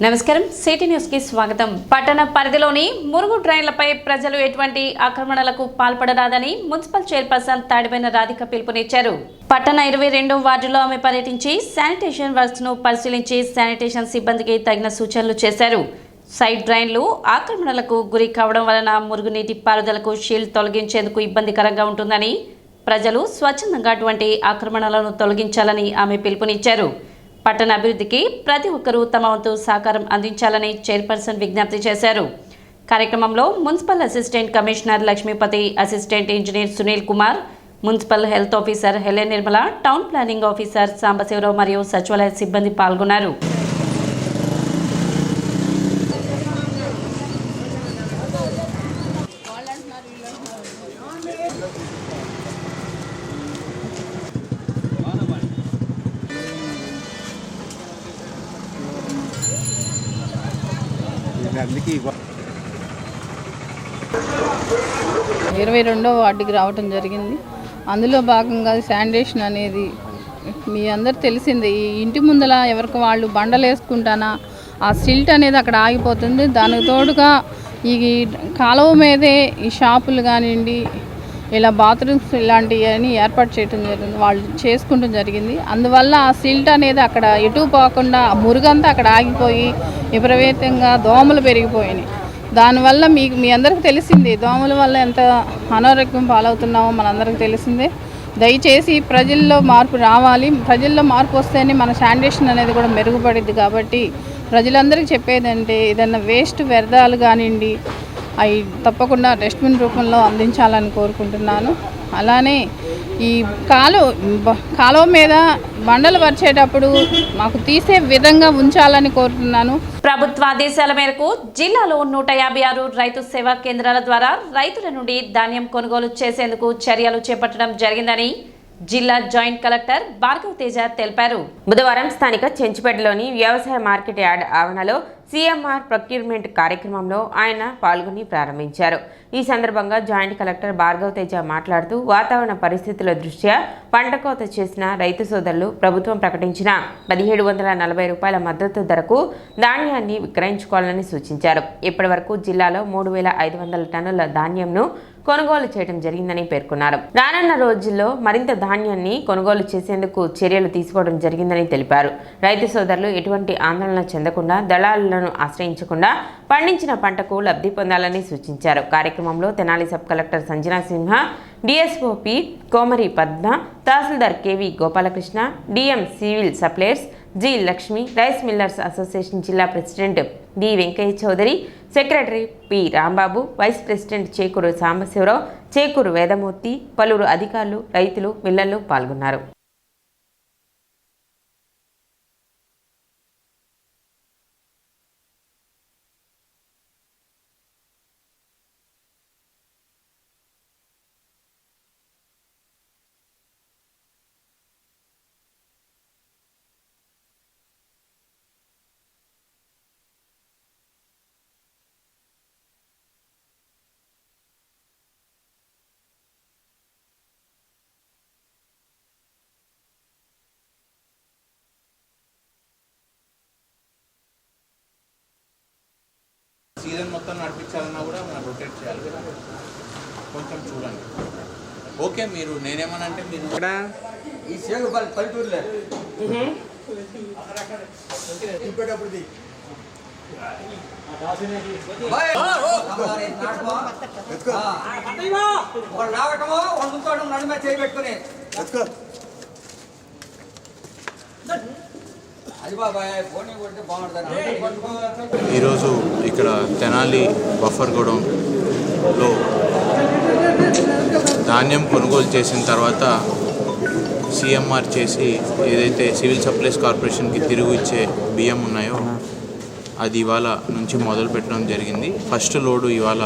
నమస్కారం city news కి స్వాగతం. పట్టణ పరిధిలోని మురుగు డ్రైన్లపై ప్రజలు ఎటువంటి ఆక్రమణలకు పాల్పడరాదని మున్సిపల్ చైర్పర్సన్ తాడిబైన రాధిక పిలుపునిచ్చారు. పట్టణ 22వ వార్డులో ఆమె పర్యటించి శానిటేషన్ వర్క్స్ ను పరిశీలించి శానిటేషన్ సిబ్బందికి తగిన సూచనలు చేశారు. సైడ్ డ్రైన్లు ఆక్రమణలకు గురి కావడం వలన మురుగునీటి పారుదలకు షీల్డ్ తొలగించేందుకు ఇబ్బందికరంగా ఉంటుందని, ప్రజలు స్వచ్ఛందంగా అటువంటి ఆక్రమణలను తొలగించాలని ఆమె పిలుపునిచ్చారు. పట్టణ అభివృద్ధికి ప్రతి ఒక్కరూ తమ వంతు సహకారం అందించాలని చైర్పర్సన్ విజ్ఞప్తి చేశారు. కార్యక్రమంలో municipal assistant commissioner Lakshmipathi, assistant engineer Sunil Kumar, municipal health officer Helen Nirmala, town planning officer Sambasivarao మరియు సచివాలయ సిబ్బంది పాల్గొన్నారు. అందుకే 22వ వార్డుకి రావటం జరిగింది. అందులో భాగంగా శానిటేషన్ అనేది మీ అందరు తెలిసిందే. ఈ ఇంటి ముందల ఎవరికి వాళ్ళు బండలు వేసుకుంటానా ఆ సిల్ట్ అనేది అక్కడ ఆగిపోతుంది. దానికి తోడుగా ఈ కాలువ మీదే ఈ షాపులు కానివ్వండి, ఇలా బాత్రూమ్స్ ఇలాంటివన్నీ ఏర్పాటు చేయడం జరిగింది, వాళ్ళు చేసుకుంటూ జరిగింది. అందువల్ల ఆ సిల్ట్ అనేది అక్కడ ఎటు పోకుండా ఆ మురుగంతా అక్కడ ఆగిపోయి విపరీతంగా దోమలు పెరిగిపోయినాయి. దానివల్ల మీ అందరికీ తెలిసింది దోమల వల్ల ఎంత అనారోగ్యం పాలవుతున్నామో మనందరికీ తెలిసిందే. దయచేసి ప్రజల్లో మార్పు రావాలి. ప్రజల్లో మార్పు వస్తేనే మన శానిటేషన్ అనేది కూడా మెరుగుపడిద్ది. కాబట్టి ప్రజలందరికీ చెప్పేదంటే ఏదైనా వేస్ట్ వ్యర్థాలు కానివ్వండి అవి తప్పకుండా డస్ట్బిన్ రూపంలో అందించాలని కోరుకుంటున్నాను. అలానే ఈ కాలువ మీద బండలు పరిచేటప్పుడు మాకు తీసే విధంగా ఉంచాలని కోరుతున్నాను. ప్రభుత్వ ఆదేశాల మేరకు జిల్లాలో 156 రైతు సేవా కేంద్రాల ద్వారా రైతుల నుండి ధాన్యం కొనుగోలు చేసేందుకు చర్యలు చేపట్టడం జరిగిందని జిల్లా జాయింట్ కలెక్టర్ భార్గవ్ తేజ తెలిపారు. బుధవారం స్థానిక చెంచుపేటలోని వ్యవసాయ మార్కెట్ యార్డ్ ఆవరణలో సిఎంఆర్ ప్రొక్యూర్మెంట్ కార్యక్రమంలో ఆయన పాల్గొని ప్రారంభించారు. ఈ సందర్భంగా జాయింట్ కలెక్టర్ భార్గవ్ తేజ మాట్లాడుతూ వాతావరణ పరిస్థితుల దృష్ట్యా పంట కోత చేసిన రైతు సోదరులు ప్రభుత్వం ప్రకటించిన 1740 రూపాయల మద్దతు ధరకు ధాన్యాన్ని విక్రయించుకోవాలని సూచించారు. ఇప్పటి వరకు జిల్లాలో 3500 టన్నుల ధాన్యంను కొనుగోలు చేయడం జరిగిందని పేర్కొన్నారు. రానున్న రోజుల్లో మరింత ధాన్యాన్ని కొనుగోలు చేసేందుకు చర్యలు తీసుకోవడం జరిగిందని తెలిపారు. రైతు సోదరులు ఎటువంటి ఆందోళన చెందకుండా దళారులను ఆశ్రయించకుండా పండించిన పంటకు లబ్ధి పొందాలని సూచించారు. కార్యక్రమంలో Tenali sub collector Sanjana Simha, DSOP Komari Padma, tahsildar KV Gopalakrishna, DM civil suppliers G Lakshmi, rice millers association జిల్లా president D Venkaiah Chowdary, secretary P Rambabu, vice president Chekuru Sambasivarao, Chekuru Vedamurthy, పలువురు అధికారులు, రైతులు, మిల్లర్లు పాల్గొన్నారు. సీజన్ మొత్తం నడిపించాలన్నా కూడా మనం రొటేట్ చేయాలి కదా, కొంచెం చూడండి. ఓకే, మీరు నేనేమనంటే మీరు ఇక్కడ ఈ సేవ పల్లెటూరులే చూపేటప్పుడు రావటమో వండుకోవడం నడుమ చేయబెట్టుకుని ఈరోజు ఇక్కడ తెనాలి బఫర్ గోడౌన్లో ధాన్యం కొనుగోలు చేసిన తర్వాత సిఎంఆర్ చేసి ఏదైతే సివిల్ సప్లైస్ కార్పొరేషన్కి తిరిగి ఇచ్చే బియ్యం ఉన్నాయో అది ఇవాళ నుంచి మొదలు పెట్టడం జరిగింది. ఫస్ట్ లోడు ఇవాళ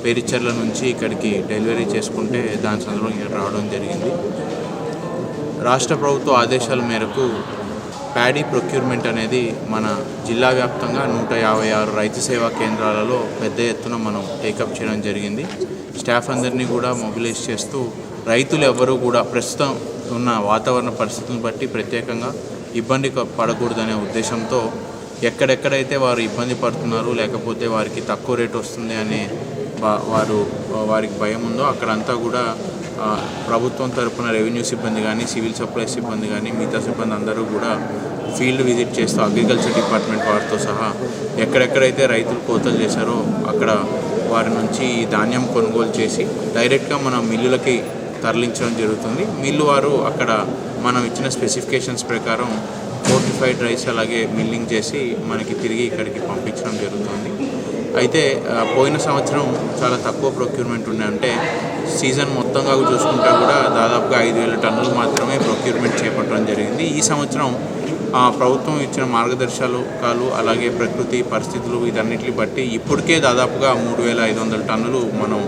పేరిచర్ల నుంచి ఇక్కడికి డెలివరీ చేసుకుంటే దాని సందర్భంగా రావడం జరిగింది. రాష్ట్ర ప్రభుత్వ ఆదేశాల మేరకు ప్యాడీ ప్రొక్యూర్మెంట్ అనేది మన జిల్లా వ్యాప్తంగా 156 రైతు సేవా కేంద్రాలలో పెద్ద ఎత్తున మనం టేకప్ చేయడం జరిగింది. స్టాఫ్ అందరినీ కూడా మొబిలైజ్ చేస్తూ రైతులు ఎవరూ కూడా ప్రస్తుతం ఉన్న వాతావరణ పరిస్థితులను బట్టి ప్రత్యేకంగా ఇబ్బంది పడకూడదనే ఉద్దేశంతో ఎక్కడెక్కడైతే వారు ఇబ్బంది పడుతున్నారు, లేకపోతే వారికి తక్కువ రేట్ వస్తుంది అనే వారికి భయం ఉందో అక్కడంతా కూడా ప్రభుత్వం తరపున రెవెన్యూ సిబ్బంది కానీ, సివిల్ సప్లైస్ సిబ్బంది కానీ, మిగతా సిబ్బంది అందరూ కూడా ఫీల్డ్ విజిట్ చేస్తూ అగ్రికల్చర్ డిపార్ట్మెంట్ వారితో సహా ఎక్కడెక్కడైతే రైతులు కోతలు చేశారో అక్కడ వారి నుంచి ఈ ధాన్యం కొనుగోలు చేసి డైరెక్ట్గా మన మిల్లులకి తరలించడం జరుగుతుంది. మిల్లు వారు అక్కడ మనం ఇచ్చిన స్పెసిఫికేషన్స్ ప్రకారం ఫోర్టిఫైడ్ రైస్ అలాగే మిల్లింగ్ చేసి మనకి తిరిగి ఇక్కడికి పంపించడం జరుగుతుంది. అయితే పోయిన సంవత్సరం చాలా తక్కువ ప్రొక్యూర్మెంట్ ఉన్నాయి. అంటే సీజన్ మొత్తంగా చూసుకుంటే కూడా దాదాపుగా 5,000 టన్నులు మాత్రమే ప్రొక్యూర్మెంట్ చేపట్టడం జరిగింది. ఈ సంవత్సరం ప్రభుత్వం ఇచ్చిన మార్గదర్శకాలు అలాగే ప్రకృతి పరిస్థితులు వీటన్నిటిని బట్టి ఇప్పటికే దాదాపుగా 3,500 టన్నులు మనం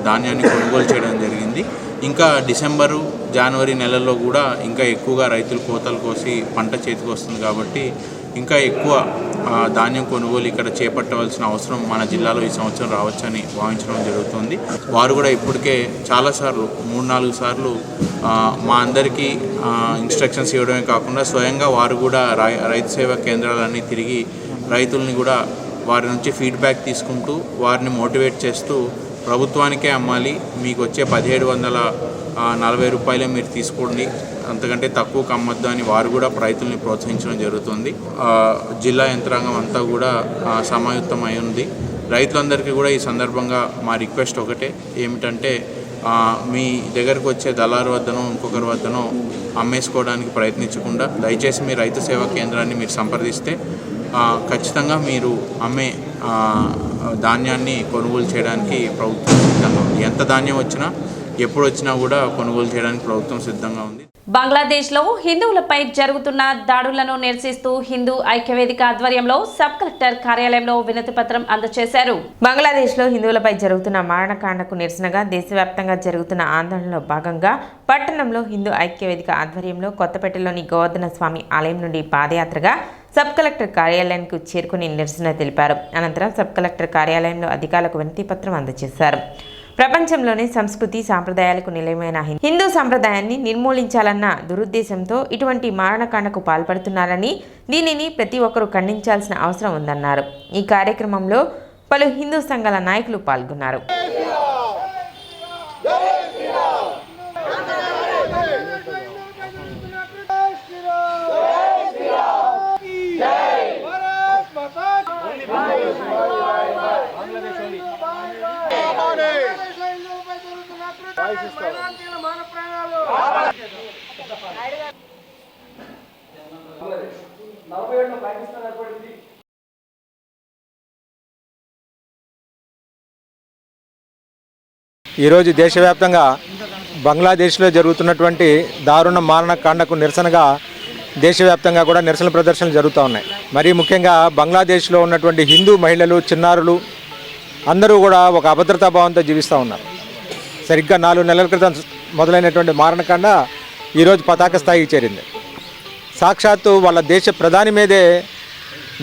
ధాన్యాన్ని కొనుగోలు చేయడం జరిగింది. ఇంకా డిసెంబరు, జనవరి నెలల్లో కూడా ఇంకా ఎక్కువగా రైతులు కోతలు కోసి పంట చేతికి వస్తుంది కాబట్టి ఇంకా ఎక్కువ ధాన్యం కొనుగోలు ఇక్కడ చేపట్టవలసిన అవసరం మన జిల్లాలో ఈ సంవత్సరం రావచ్చని భావించడం జరుగుతుంది. వారు కూడా ఇప్పటికే చాలాసార్లు 3-4 సార్లు మా అందరికీ ఇన్స్ట్రక్షన్స్ ఇవ్వడమే కాకుండా స్వయంగా వారు కూడా రైతు సేవా కేంద్రాలన్నీ తిరిగి రైతుల్ని కూడా వారి నుంచి ఫీడ్బ్యాక్ తీసుకుంటూ వారిని మోటివేట్ చేస్తూ ప్రభుత్వానికే అమ్మాలి, మీకు వచ్చే 1,740 రూపాయలే మీరు తీసుకోండి, అంతకంటే తక్కువకు అమ్మద్దు అని వారు కూడా రైతుల్ని ప్రోత్సహించడం జరుగుతుంది. జిల్లా యంత్రాంగం అంతా కూడా సమాయుత్తమై ఉంది. రైతులందరికీ కూడా ఈ సందర్భంగా మా రిక్వెస్ట్ ఒకటే ఏమిటంటే మీ దగ్గరకు వచ్చే దళారు వద్దనో ఇంకొకరి వద్దనో అమ్మేసుకోవడానికి ప్రయత్నించకుండా దయచేసి మీ రైతు సేవా కేంద్రాన్ని మీరు సంప్రదిస్తే ఖచ్చితంగా మీరు అమ్మే ధాన్యాన్ని కొనుగోలు చేయడానికి ప్రభుత్వం సిద్ధంగా ఉంది. ఎంత ధాన్యం వచ్చినా ఎప్పుడు వచ్చినా కూడా కొనుగోలు చేయడానికి ప్రభుత్వం సిద్ధంగా ఉంది. బంగ్లాదేశ్లో హిందువులపై జరుగుతున్న దాడులను నిరసిస్తూ హిందూ ఐక్యవేదిక ఆధ్వర్యంలో సబ్ కలెక్టర్ కార్యాలయంలో వినతి పత్రం అందజేశారు. బంగ్లాదేశ్లో హిందువులపై జరుగుతున్న మారణకాండకు నిరసనగా దేశవ్యాప్తంగా జరుగుతున్న ఆందోళనలో భాగంగా పట్టణంలో హిందూ ఐక్యవేదిక ఆధ్వర్యంలో కొత్తపేటలోని గోవర్ధన స్వామి ఆలయం నుండి పాదయాత్రగా సబ్ కలెక్టర్ కార్యాలయానికి చేరుకుని నిరసన తెలిపారు. అనంతరం సబ్ కలెక్టర్ కార్యాలయంలో అధికారులకు వినతి పత్రం అందజేశారు. ప్రపంచంలోనే సంస్కృతి సాంప్రదాయాలకు నిలయమైన హిందూ సంప్రదాయాన్ని నిర్మూలించాలన్న దురుద్దేశంతో ఇటువంటి మారణకాండకు పాల్పడుతున్నారని, దీనిని ప్రతి ఒక్కరూ ఖండించాల్సిన అవసరం ఉందన్నారు. ఈ కార్యక్రమంలో పలు హిందూ సంఘాల నాయకులు పాల్గొన్నారు. ఈరోజు దేశవ్యాప్తంగా బంగ్లాదేశ్లో జరుగుతున్నటువంటి దారుణ మారణకాండకు నిరసనగా దేశవ్యాప్తంగా కూడా నిరసన ప్రదర్శనలు జరుగుతూ ఉన్నాయి. మరీ ముఖ్యంగా బంగ్లాదేశ్లో ఉన్నటువంటి హిందూ మహిళలు, చిన్నారులు అందరూ కూడా ఒక అభద్రతా భావంతో జీవిస్తూ ఉన్నారు. సరిగ్గా 4 నెలల క్రితం మొదలైనటువంటి మారణకాండ ఈరోజు పతాక స్థాయికి చేరింది. సాక్షాత్తు వాళ్ళ దేశ ప్రధాని మీదే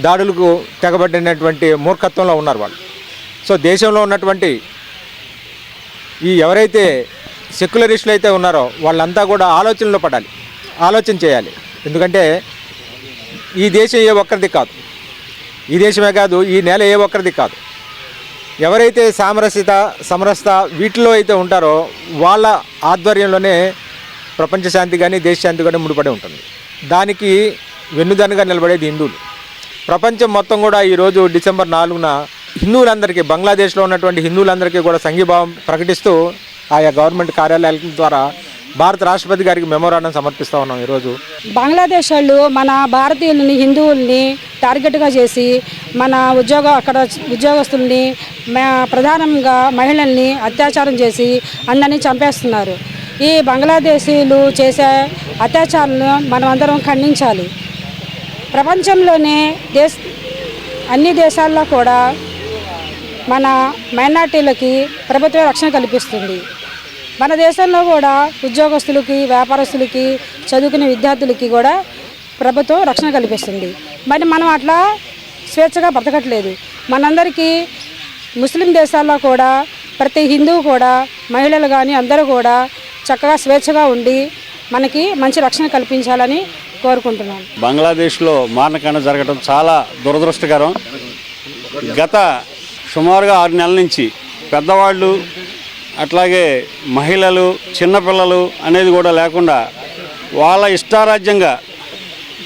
దాడులకు తెగబడినటువంటి మూర్ఖత్వంలో ఉన్నారు వాళ్ళు. సో దేశంలో ఉన్నటువంటి ఈ ఎవరైతే సెక్యులరిస్టులు అయితే ఉన్నారో వాళ్ళంతా కూడా ఆలోచనలో పడాలి, ఆలోచన చేయాలి. ఎందుకంటే ఈ దేశం ఏ ఒక్కరిది కాదు, ఈ దేశమే కాదు, ఈ నేల ఏ ఒక్కరిది కాదు. ఎవరైతే సమరసత వీటిలో అయితే ఉంటారో వాళ్ళ ఆధ్వర్యంలోనే ప్రపంచ శాంతి కానీ దేశ శాంతి కానీ ముడిపడి ఉంటుంది. దానికి వెన్నుదన్నుగా నిలబడేది హిందువులు. ప్రపంచం మొత్తం కూడా ఈరోజు డిసెంబర్ 4న హిందువులందరికీ, బంగ్లాదేశ్లో ఉన్నటువంటి హిందువులందరికీ కూడా సంఘీభావం ప్రకటిస్తూ ఆయా గవర్నమెంట్ కార్యాలయాల ద్వారా భారత రాష్ట్రపతి గారికి మెమోరాండం సమర్పిస్తూ ఉన్నాం. ఈరోజు బంగ్లాదేశ్ వాళ్ళు మన భారతీయులని, హిందువుల్ని టార్గెట్గా చేసి మన అక్కడ ఉద్యోగస్తుల్ని, ప్రధానంగా మహిళల్ని అత్యాచారం చేసి అందరినీ చంపేస్తున్నారు. ఈ బంగ్లాదేశీయులు చేసే అత్యాచారాలను మనం అందరం ఖండించాలి. ప్రపంచంలోనే అన్ని దేశాల్లో కూడా మన మైనార్టీలకి ప్రభుత్వం రక్షణ కల్పిస్తుంది. మన దేశంలో కూడా ఉద్యోగస్తులకి, వ్యాపారస్తులకి, చదువుకునే విద్యార్థులకి కూడా ప్రభుత్వం రక్షణ కల్పిస్తుంది. మరి మనం అట్లా స్వేచ్ఛగా బ్రతకట్లేదు. మనందరికీ ముస్లిం దేశాల్లో కూడా ప్రతి హిందువు కూడా, మహిళలు కానీ అందరూ కూడా చక్కగా స్వేచ్ఛగా ఉండి మనకి మంచి రక్షణ కల్పించాలని కోరుకుంటున్నాను. బంగ్లాదేశ్లో మారణకాండ జరగడం చాలా దురదృష్టకరం. గత సుమారుగా 6 నెలల నుంచి పెద్దవాళ్ళు అట్లాగే మహిళలు చిన్నపిల్లలు అనేది కూడా లేకుండా వాళ్ళ ఇష్టారాజ్యంగా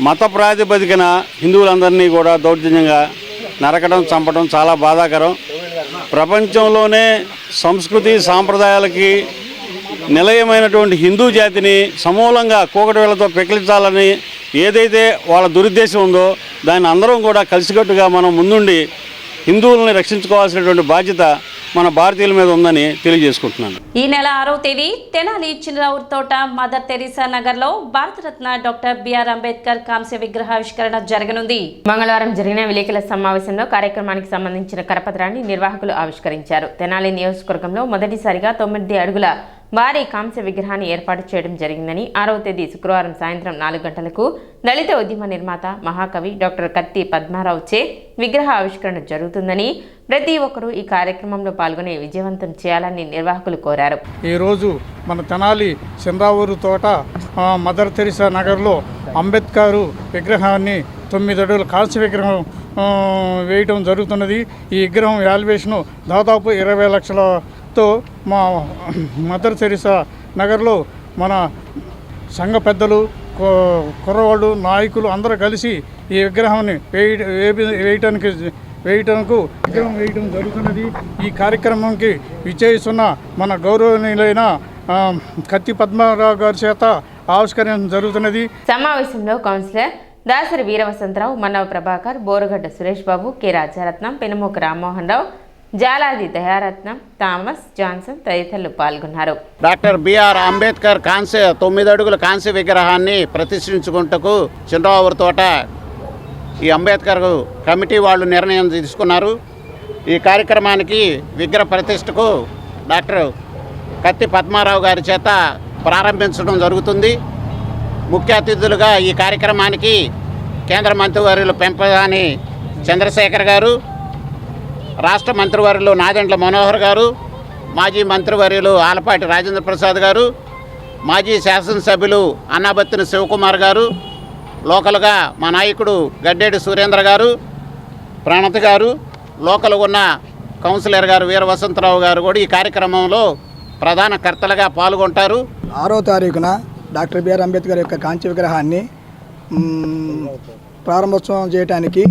మత ప్రాతిపదికన హిందువులందరినీ కూడా దౌర్జన్యంగా నరకడం చంపడం చాలా బాధాకరం. ప్రపంచంలోనే సంస్కృతి సాంప్రదాయాలకి నిలయమైనటువంటి హిందూ జాతిని సమూలంగా కూకటి వేళ్లతో పెకిలించాలని ఏదైతే వాళ్ళ దురుద్దేశం ఉందో దాన్ని అందరం కూడా కలిసికట్టుగా మనం ముందుండి హిందువులని రక్షించుకోవాల్సినటువంటి బాధ్యత మన భారతీయుల మీద ఉందని తెలియజేసుకుంటున్నాను. ఈ నెల 6వ తేదీ తెనాలి చిన్నరావురు తోట మదర్ తెరీసా నగర్లో భారతరత్న డాక్టర్ బిఆర్ అంబేద్కర్ కాంస్య విగ్రహావిష్కరణ జరగనుంది. మంగళవారం జరిగిన విలేకరుల సమావేశంలో కార్యక్రమానికి సంబంధించిన కరపత్రాన్ని నిర్వాహకులు ఆవిష్కరించారు. తెనాలి నియోజకవర్గంలో మొదటిసారిగా 9 అడుగుల భారీ కాంస్య విగ్రహాన్ని ఏర్పాటు చేయడం జరిగిందని 6వ తేదీ శుక్రవారం సాయంత్రం 4 గంటలకు దళిత ఉద్యమ నిర్మాత మహాకవి డాక్టర్ కత్తి పద్మారావుచే విగ్రహ ఆవిష్కరణ జరుగుతుందని ప్రతి ఒక్కరూ ఈ కార్యక్రమంలో పాల్గొని విజయవంతం చేయాలని నిర్వాహకులు కోరారు. ఈరోజు మన తెనాలి చంద్రావూరు తోట మదర్ తెరీసా నగర్లో అంబేద్కర్ విగ్రహాన్ని 9 అడుగుల కాంస్య విగ్రహం వేయటం జరుగుతున్నది. ఈ విగ్రహం వాల్యుయేషను దాదాపు 20 లక్షలతో మా మదర్ తెరీసా నగర్లో మన సంఘ పెద్దలు కుర్రవాళ్ళు నాయకులు అందరూ కలిసి ఈ విగ్రహాన్ని వేయటానికి విగ్రహం వేయటం జరుగుతున్నది. ఈ కార్యక్రమంకి విచ్చేస్తున్న మన గౌరవనీయులైన కత్తి పద్మారావు గారి చేత ఆవిష్కరణ జరుగుతున్నది. సమావేశంలో councillor Dasari వీరవసంతరావు, Mannava Prabhakar, Borugadda Suresh Babu, K Rajaratnam, పెనుమూక Rammohan Rao, Jaladi Dayaratnam, Thomas Johnson తదితరులు పాల్గొన్నారు. డాక్టర్ బిఆర్ అంబేద్కర్ 9 అడుగుల కాంస్య విగ్రహాన్ని ప్రతిష్ఠించుకుంటకు చిన్నరావురు తోట ఈ అంబేద్కర్ కమిటీ వాళ్ళు నిర్ణయం తీసుకున్నారు. ఈ కార్యక్రమానికి విగ్రహ ప్రతిష్టకు డాక్టర్ కత్తి పద్మారావు గారి చేత ప్రారంభించడం జరుగుతుంది. ముఖ్య అతిథులుగా ఈ కార్యక్రమానికి కేంద్ర మంత్రివర్యులు పెంపసాని చంద్రశేఖర్ గారు, రాష్ట్ర మంత్రివర్యులు నాదెండ్ల మనోహర్ గారు, మాజీ మంత్రివర్యులు ఆలపాటి రాజేంద్ర ప్రసాద్ గారు, మాజీ శాసనసభ్యులు అన్నాబత్తిన శివకుమార్ గారు, లోకల్గా మా నాయకుడు గడ్డేటి సురేంద్ర గారు, ప్రణత్ గారు, లోకల్ ఉన్న కౌన్సిలర్ గారు వీరవసంతరావు గారు కూడా ఈ కార్యక్రమంలో ప్రధాన కర్తలుగా పాల్గొంటారు. 6వ తారీఖున డాక్టర్ బిఆర్ అంబేద్కర్ యొక్క కాంస్య విగ్రహాన్ని ప్రారంభోత్సవం చేయడానికి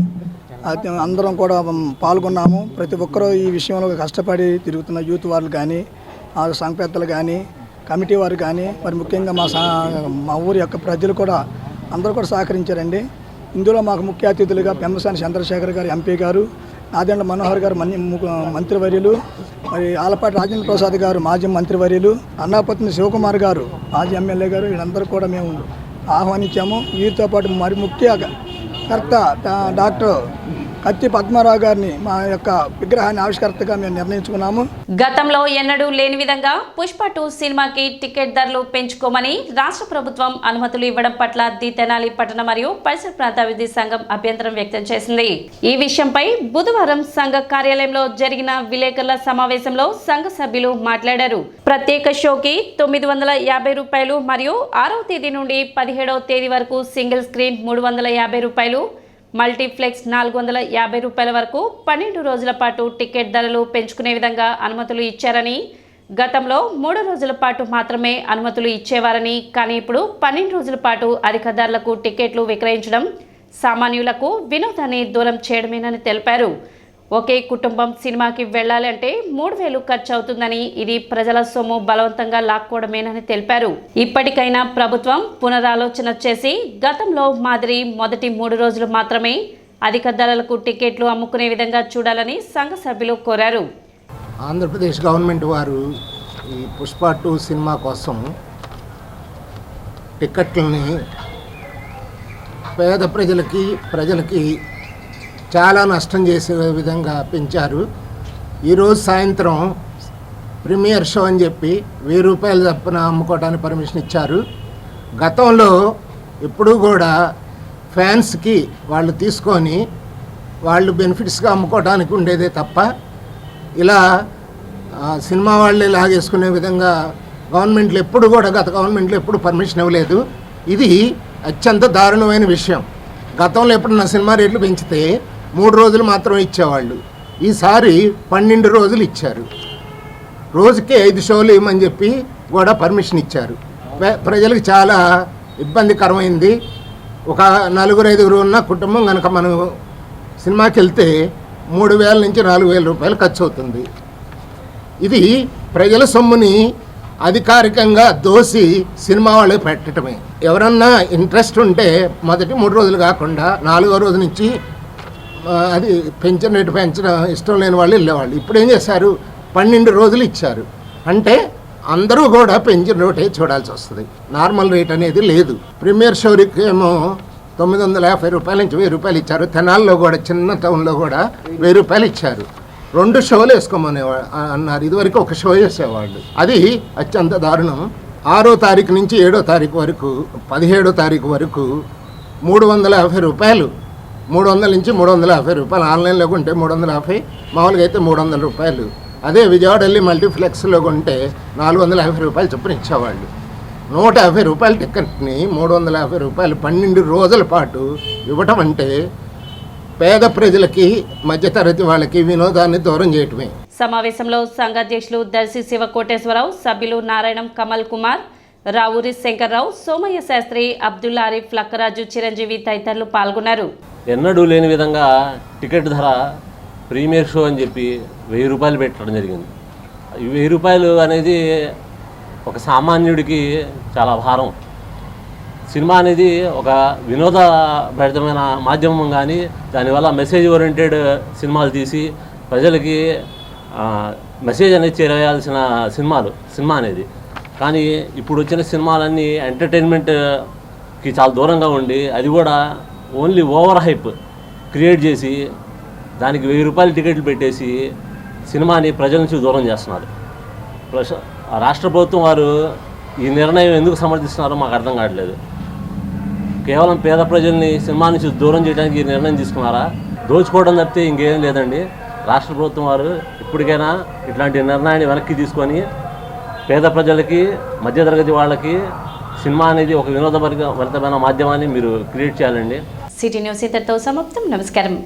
అందరం కూడా పాల్గొన్నాము. ప్రతి ఒక్కరూ ఈ విషయంలో కష్టపడి తిరుగుతున్న యూత్ వాళ్ళు కానీ, ఆ సంఘ పెద్దలు కానీ, కమిటీ వారు కానీ, మరి ముఖ్యంగా మా ఊరి యొక్క ప్రజలు కూడా అందరూ కూడా సహకరించారండి. ఇందులో మాకు ముఖ్య అతిథులుగా పెంపసాని చంద్రశేఖర్ గారు ఎంపీ గారు, నాదెండ్ల మనోహర్ గారు మంత్రివర్యులు, మరి ఆలపాటి రాజేంద్ర ప్రసాద్ గారు మాజీ మంత్రివర్యులు, అన్నాపత్ని శివకుమార్ గారు మాజీ ఎమ్మెల్యే గారు, వీళ్ళందరూ కూడా మేము ఆహ్వానించాము. వీరితో పాటు మరి ముఖ్య కర్త డాక్టర్ కత్తి పద్మారావు గారిని మా యొక్క విగ్రహాన్ని ఆవిష్కర్తగా మేము నిర్ణయించుకున్నాము. గతంలో ఎన్నడూ లేని విధంగా పుష్ప 2 సినిమాకి టికెట్ ధరలు పెంచుకోమని రాష్ట్ర ప్రభుత్వం అనుమతులు ఇవ్వడం పట్ల ది తెనాలి పట్టణ మరియు పరిసర ప్రాంత అభివృద్ధి సంఘం అభ్యంతరం వ్యక్తం చేసింది. ఈ విషయంపై బుధవారం సంఘ కార్యాలయంలో జరిగిన విలేకరుల సమావేశంలో సంఘ సభ్యులు మాట్లాడారు. ప్రత్యేక షోకి 950 రూపాయలు మరియు 6వ తేదీ నుండి 17వ తేదీ వరకు సింగిల్ స్క్రీన్ 350 రూపాయలు, మల్టీప్లెక్స్ 450 రూపాయల వరకు 12 రోజుల పాటు టికెట్ ధరలు పెంచుకునే విధంగా అనుమతులు ఇచ్చారని, గతంలో 3 రోజుల పాటు మాత్రమే అనుమతులు ఇచ్చేవారని, కానీ ఇప్పుడు 12 రోజుల పాటు అధిక ధరలకు టికెట్లు విక్రయించడం సామాన్యులకు వినోదాన్ని దూరం చేయడమేనని తెలిపారు. ఒకే కుటుంబం సినిమాకి వెళ్లాలంటే 3000 ఖర్చు అవుతుందని, ఇది ప్రజల సొమ్ము బలవంతంగా లాక్కోవడమేనని తెలిపారు. ఇప్పటికైనా ప్రభుత్వం పునరాలోచన చేసి గతంలో మాదిరి మొదటి 3 రోజులు మాత్రమే అధిక ధరలకు టికెట్లు అమ్ముకునే విధంగా చూడాలని సంఘ సభ్యులు కోరారు. ఆంధ్రప్రదేశ్ గవర్నమెంట్ వారు ఈ పుష్ప 2 సినిమా కోసం టికెట్లని పేద ప్రజలకి చాలా నష్టం చేసే విధంగా పెంచారు. ఈరోజు సాయంత్రం ప్రీమియర్ షో అని చెప్పి 1000 రూపాయలు చొప్పున అమ్ముకోవడానికి పర్మిషన్ ఇచ్చారు. గతంలో ఎప్పుడూ కూడా ఫ్యాన్స్కి వాళ్ళు తీసుకొని వాళ్ళు బెనిఫిట్స్గా అమ్ముకోవడానికి ఉండేదే తప్ప ఇలా సినిమా వాళ్ళే లాగేసుకునే విధంగా గత గవర్నమెంట్లో ఎప్పుడు పర్మిషన్ ఇవ్వలేదు. ఇది అత్యంత దారుణమైన విషయం. గతంలో ఎప్పుడన్నా సినిమా రేట్లు పెంచితే 3 రోజులు మాత్రం ఇచ్చేవాళ్ళు. ఈసారి 12 రోజులు ఇచ్చారు. రోజుకి 5 షోలు ఇవ్వమని చెప్పి కూడా పర్మిషన్ ఇచ్చారు. ప్రజలకు చాలా ఇబ్బందికరమైంది. ఒక 4-5 ఉన్న కుటుంబం కనుక మనం సినిమాకి వెళ్తే 3,000 నుంచి 4,000 రూపాయలు ఖర్చు అవుతుంది. ఇది ప్రజల సొమ్ముని అధికారికంగా దోసి సినిమా వాళ్ళకి పెట్టడమే. ఎవరన్నా ఇంట్రెస్ట్ ఉంటే మొదటి 3 రోజులు కాకుండా 4వ రోజు నుంచి అది పెంచిన రేటు పెంచడం ఇష్టం లేని వాళ్ళు వెళ్ళేవాళ్ళు. ఇప్పుడు ఏం చేశారు, 12 రోజులు ఇచ్చారు. అంటే అందరూ కూడా పెంచిన రేటే చూడాల్సి వస్తుంది. నార్మల్ రేట్ అనేది లేదు. ప్రీమియర్ షోకి ఏమో 950 రూపాయల నుంచి 1000 రూపాయలు ఇచ్చారు. తెనాల్లో కూడా చిన్న టౌన్లో కూడా 1000 రూపాయలు ఇచ్చారు. 2 షోలు వేసుకోమని అన్నారు. ఇదివరకు ఒక షో వేసేవాళ్ళు. అది అత్యంత దారుణం. 6వ తారీఖు నుంచి 7వ తారీఖు వరకు 17వ తారీఖు వరకు 350 రూపాయలు, 300 నుంచి 350 రూపాయలు. ఆన్లైన్లో కొంటే 350, మామూలుగా అయితే 300 రూపాయలు. అదే విజయవాడ వెళ్ళి మల్టీప్లెక్స్లో కొంటే 450 రూపాయలు చొప్పున ఇచ్చేవాళ్ళు. 150 రూపాయల టికెట్ని 350 రూపాయలు 12 రోజుల పాటు ఇవ్వటం అంటే పేద ప్రజలకి, మధ్యతరగతి వాళ్ళకి వినోదాన్ని దూరం చేయటమే. సమావేశంలో సంఘ అధ్యక్షులు దర్శి శివ కోటేశ్వరరావు, సభ్యులు నారాయణం కమల్ కుమార్, రావూరి శంకర్రావు, సోమయ్య శాస్త్రి, అబ్దుల్ ఆరిఫ్, లక్కరాజు, చిరంజీవి తదితరులు పాల్గొన్నారు. ఎన్నడూ లేని విధంగా టికెట్ ధర ప్రీమియర్ షో అని చెప్పి 1000 రూపాయలు పెట్టడం జరిగింది. 1000 రూపాయలు అనేది ఒక సామాన్యుడికి చాలా భారం. సినిమా అనేది ఒక వినోదభరితమైన మాధ్యమం, కానీ దానివల్ల మెసేజ్ ఓరియంటెడ్ సినిమాలు తీసి ప్రజలకి మెసేజ్ అనేది చేరవేయాల్సిన సినిమా అనేది. కానీ ఇప్పుడు వచ్చిన సినిమాలన్నీ ఎంటర్టైన్మెంట్కి చాలా దూరంగా ఉండి, అది కూడా ఓన్లీ ఓవర్ హైప్ క్రియేట్ చేసి దానికి 1000 రూపాయలు టికెట్లు పెట్టేసి సినిమాని ప్రజల నుంచి దూరం చేస్తున్నారు. ప్లస్ రాష్ట్ర ప్రభుత్వం వారు ఈ నిర్ణయం ఎందుకు సమర్థిస్తున్నారో మాకు అర్థం కావట్లేదు. కేవలం పేద ప్రజల్ని సినిమా నుంచి దూరం చేయడానికి ఈ నిర్ణయం తీసుకున్నారా? దోచుకోవడం తప్పితే ఇంకేం లేదండి. రాష్ట్ర ప్రభుత్వం వారు ఇప్పటికైనా ఇట్లాంటి నిర్ణయాన్ని వెనక్కి తీసుకొని పేద ప్రజలకి, మధ్యతరగతి వాళ్ళకి సినిమా అనేది ఒక వినోదభరితమైన మాధ్యమాన్ని మీరు క్రియేట్ చేయాలండి. సిటీ న్యూస్ ఇంతటితో సమాప్తం. నమస్కారం.